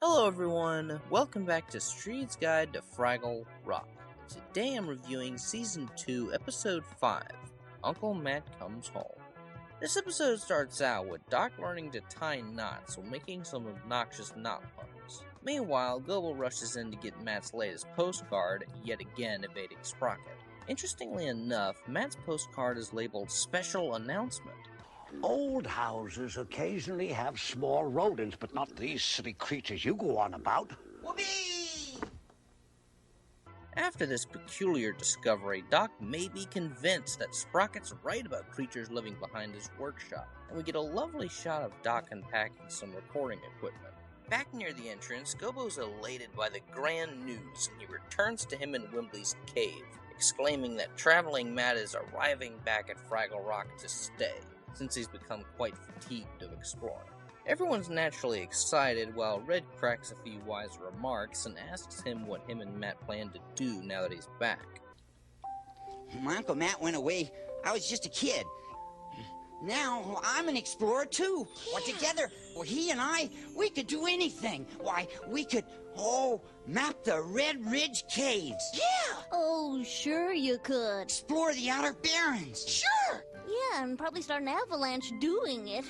Hello everyone, welcome back to Streed's Guide to Fraggle Rock. Today I'm reviewing Season 2, Episode 5, Uncle Matt Comes Home. This episode starts out with Doc learning to tie knots while making some obnoxious knot puns. Meanwhile, Gobo rushes in to get Matt's latest postcard, yet again evading Sprocket. Interestingly enough, Matt's postcard is labeled Special Announcement. Old houses occasionally have small rodents, but not these silly creatures you go on about. Whoopee! After this peculiar discovery, Doc may be convinced that Sprocket's right about creatures living behind his workshop, and we get a lovely shot of Doc unpacking some recording equipment. Back near the entrance, Gobo's elated by the grand news, and he returns to him and Wimbley's cave, exclaiming that Traveling Matt is arriving back at Fraggle Rock to stay, since he's become quite fatigued of exploring. Everyone's naturally excited, while Red cracks a few wise remarks and asks him what him and Matt plan to do now that he's back. My Uncle Matt went away. I was just a kid. Now, I'm an explorer, too. Well, together, he and I, we could do anything. Why, we could, map the Red Ridge Caves. Yeah! Oh, sure you could. Explore the Outer Barrens. Sure! Yeah, and probably start an avalanche doing it.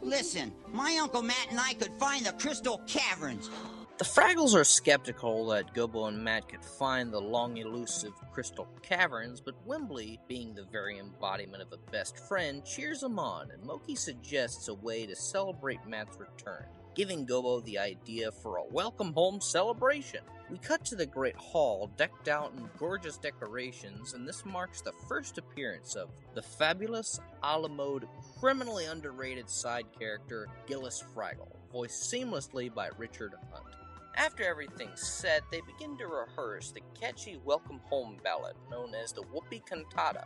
Listen, my Uncle Matt and I could find the Crystal Caverns. The Fraggles are skeptical that Gobo and Matt could find the long-elusive Crystal Caverns, but Wimbley, being the very embodiment of a best friend, cheers them on, and Moki suggests a way to celebrate Matt's return, giving Gobo the idea for a welcome home celebration. We cut to the Great Hall, decked out in gorgeous decorations, and this marks the first appearance of the fabulous, a la mode, criminally underrated side character, Gillis Fraggle, voiced seamlessly by Richard Hunt. After everything's set, they begin to rehearse the catchy welcome home ballad known as the Whoopee Cantata.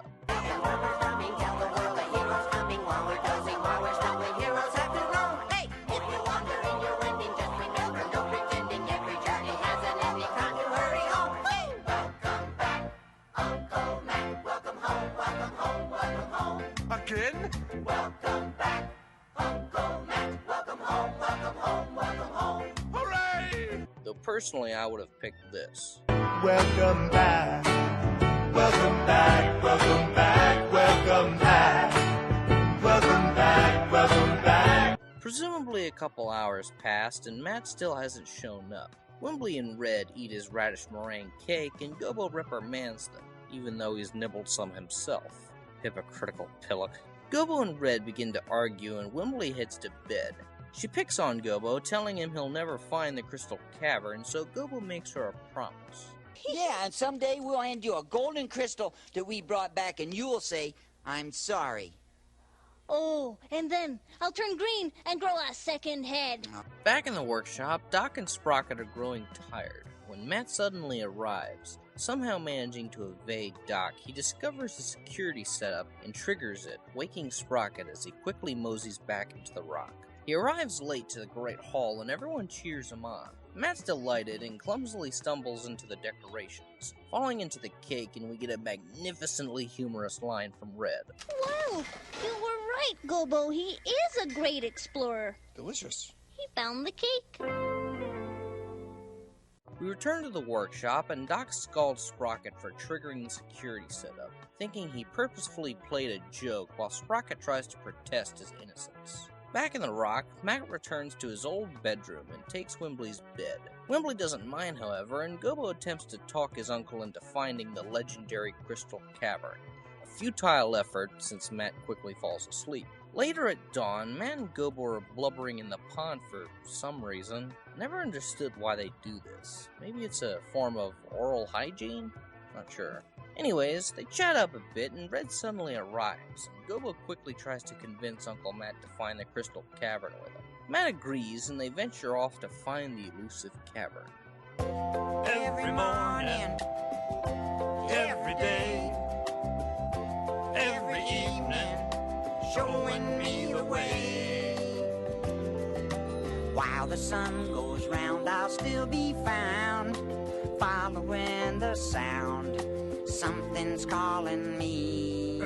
Again? Welcome back, Uncle Matt. Welcome home, welcome home, welcome home. Hooray! Though personally I would have picked this. Welcome back, welcome back, welcome back, welcome back, welcome back, welcome back. Presumably a couple hours passed and Matt still hasn't shown up. Wimbley and Red eat his radish meringue cake and Gobo reprimands them, even though he's nibbled some himself. Hypocritical pillock. Gobo and Red begin to argue and Wimbley heads to bed. She picks on Gobo, telling him he'll never find the Crystal Cavern, so Gobo makes her a promise. Yeah, and someday we'll hand you a golden crystal that we brought back, and you'll say, I'm sorry. Oh, and then I'll turn green and grow a second head. Back in the workshop, Doc and Sprocket are growing tired when Matt suddenly arrives. Somehow managing to evade Doc, he discovers the security setup and triggers it, waking Sprocket as he quickly moseys back into the rock. He arrives late to the Great Hall and everyone cheers him on. Matt's delighted and clumsily stumbles into the decorations, falling into the cake, and we get a magnificently humorous line from Red. Wow, you were right, Gobo. He is a great explorer. Delicious. He found the cake. We return to the workshop, and Doc scalds Sprocket for triggering the security setup, thinking he purposefully played a joke while Sprocket tries to protest his innocence. Back in the rock, Matt returns to his old bedroom and takes Wimbley's bed. Wimbley doesn't mind, however, and Gobo attempts to talk his uncle into finding the legendary Crystal Cavern. A futile effort, since Matt quickly falls asleep. Later at dawn, Matt and Gobo are blubbering in the pond for some reason. Never understood why they do this. Maybe it's a form of oral hygiene? Not sure. Anyways, they chat up a bit and Red suddenly arrives, and Gobo quickly tries to convince Uncle Matt to find the Crystal Cavern with him. Matt agrees and they venture off to find the elusive cavern. Every morning, every day, every evening, showing me the way. While the sun goes round, I'll still be found, following the sound. Something's calling me.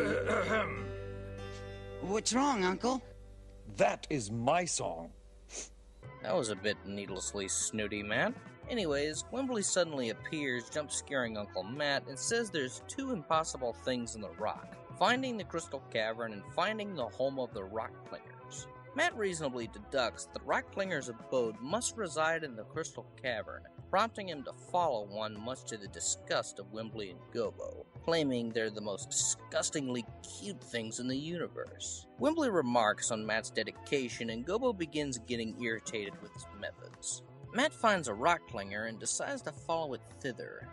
What's wrong, Uncle? That is my song. That was a bit needlessly snooty, Matt. Anyways, Wimbley suddenly appears, jump scaring Uncle Matt, and says there's two impossible things in the rock: finding the Crystal Cavern and finding the home of the Rock Clingers. Matt reasonably deducts that the Rock Clingers' abode must reside in the Crystal Cavern, prompting him to follow one, much to the disgust of Wimbley and Gobo, claiming they're the most disgustingly cute things in the universe. Wimbley remarks on Matt's dedication, and Gobo begins getting irritated with his methods. Matt finds a rock clinger and decides to follow it thither.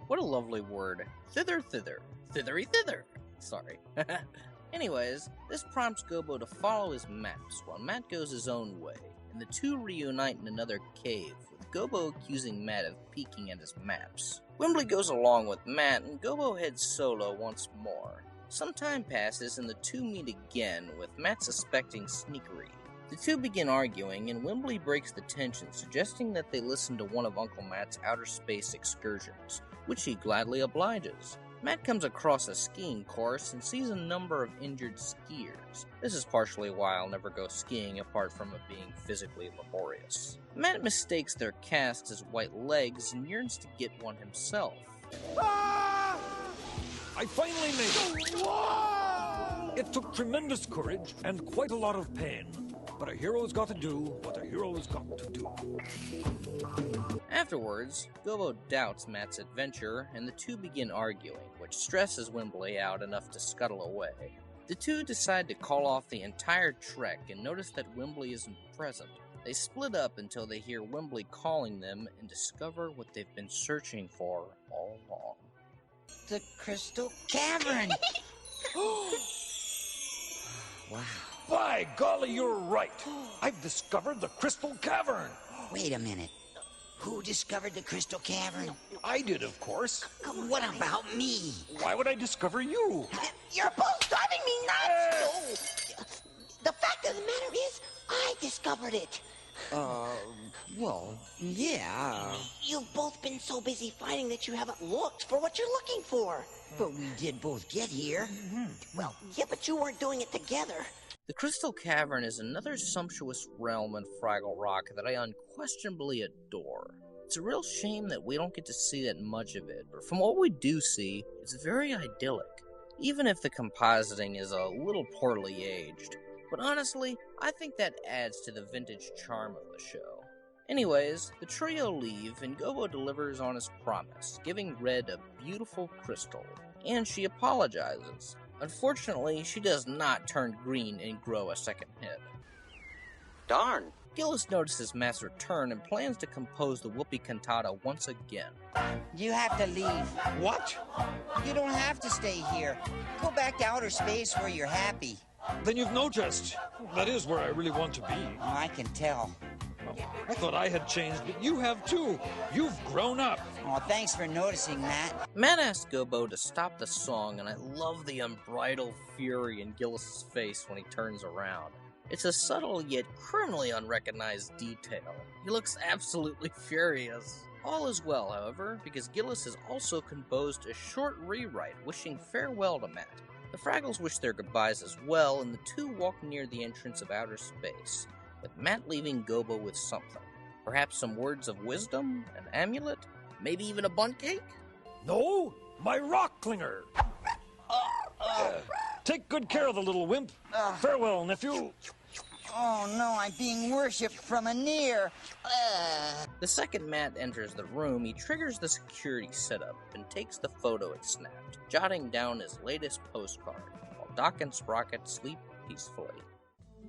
What a lovely word. Thither, thither. Thithery, thither. Sorry. Anyways, this prompts Gobo to follow his maps, while Matt goes his own way, and the two reunite in another cave, with Gobo accusing Matt of peeking at his maps. Wimbley goes along with Matt, and Gobo heads solo once more. Some time passes, and the two meet again, with Matt suspecting sneakery. The two begin arguing, and Wimbley breaks the tension, suggesting that they listen to one of Uncle Matt's outer space excursions, which he gladly obliges. Matt comes across a skiing course and sees a number of injured skiers. This is partially why I'll never go skiing apart from it being physically laborious. Matt mistakes their cast as white legs and yearns to get one himself. Ah! I finally made it. It took tremendous courage and quite a lot of pain. But a hero's got to do what a hero's got to do. Afterwards, Gobo doubts Matt's adventure, and the two begin arguing, which stresses Wimbley out enough to scuttle away. The two decide to call off the entire trek and notice that Wimbley isn't present. They split up until they hear Wimbley calling them and discover what they've been searching for all along. The Crystal Cavern! Wow. By golly, you're right. I've discovered the Crystal Cavern. Wait a minute. Who discovered the Crystal Cavern? I did, of course. What about me? Why would I discover you? You're both driving me nuts! The fact of the matter is, I discovered it. Well, yeah. You've both been so busy fighting that you haven't looked for what you're looking for. But we did both get here. Well, yeah, but you weren't doing it together. The Crystal Cavern is another sumptuous realm in Fraggle Rock that I unquestionably adore. It's a real shame that we don't get to see that much of it, but from what we do see, it's very idyllic, even if the compositing is a little poorly aged. But honestly, I think that adds to the vintage charm of the show. Anyways, the trio leave, and Gobo delivers on his promise, giving Red a beautiful crystal, and she apologizes. Unfortunately, she does not turn green and grow a second head. Darn. Gillis notices Matt's return and plans to compose the Whoopee Cantata once again. You have to leave. What? You don't have to stay here. Go back to outer space where you're happy. Then you've noticed. That is where I really want to be. Oh, I can tell. I thought I had changed, but you have too. You've grown up. Oh, thanks for noticing, Matt. Matt asks Gobo to stop the song, and I love the unbridled fury in Gillis' face when he turns around. It's a subtle yet criminally unrecognized detail. He looks absolutely furious. All is well, however, because Gillis has also composed a short rewrite wishing farewell to Matt. The Fraggles wish their goodbyes as well, and the two walk near the entrance of outer space, with Matt leaving Gobo with something. Perhaps some words of wisdom, an amulet, maybe even a bun cake? No, my rock clinger. Take good care of the little wimp. Farewell, nephew. Oh no, I'm being worshipped from a near. The second Matt enters the room, he triggers the security setup and takes the photo it snapped, jotting down his latest postcard, while Doc and Sprocket sleep peacefully.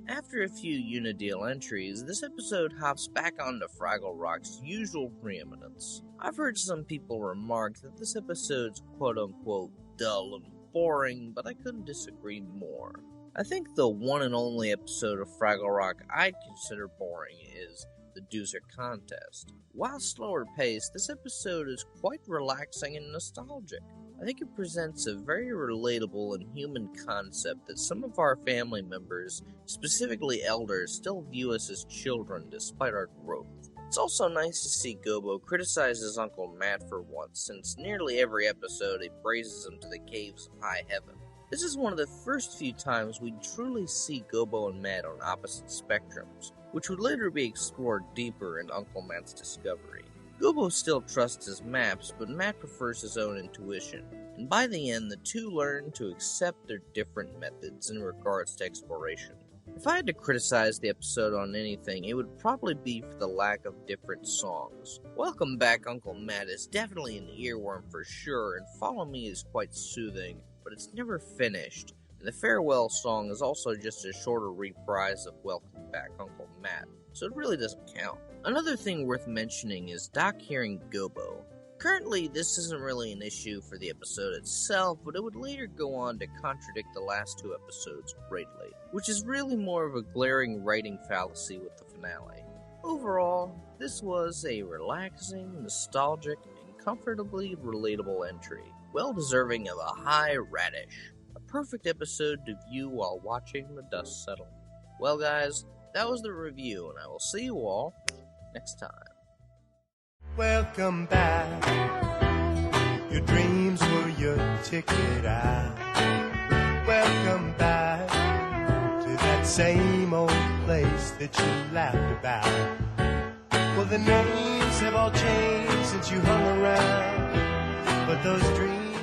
After a few Unideal entries, this episode hops back onto Fraggle Rock's usual preeminence. I've heard some people remark that this episode's quote-unquote dull and boring, but I couldn't disagree more. I think the one and only episode of Fraggle Rock I'd consider boring is the Doozer Contest. While slower paced, this episode is quite relaxing and nostalgic. I think it presents a very relatable and human concept that some of our family members, specifically elders, still view us as children despite our growth. It's also nice to see Gobo criticize his Uncle Matt for once, since nearly every episode he praises him to the caves of high heaven. This is one of the first few times we truly see Gobo and Matt on opposite spectrums, which would later be explored deeper in Uncle Matt's discovery. Gobo still trusts his maps, but Matt prefers his own intuition, and by the end the two learn to accept their different methods in regards to exploration. If I had to criticize the episode on anything, it would probably be for the lack of different songs. Welcome Back Uncle Matt is definitely an earworm for sure, and Follow Me is quite soothing, but it's never finished, and the farewell song is also just a shorter reprise of Welcome Back Uncle Matt, so it really doesn't count. Another thing worth mentioning is Doc hearing Gobo. Currently, this isn't really an issue for the episode itself, but it would later go on to contradict the last two episodes greatly, which is really more of a glaring writing fallacy with the finale. Overall, this was a relaxing, nostalgic, and comfortably relatable entry, well deserving of a high radish. A perfect episode to view while watching the dust settle. Well guys, that was the review, and I will see you all next time. Welcome back. Your dreams were your ticket out. Welcome back to that same old place that you laughed about. Well, the names have all changed since you hung around, but those dreams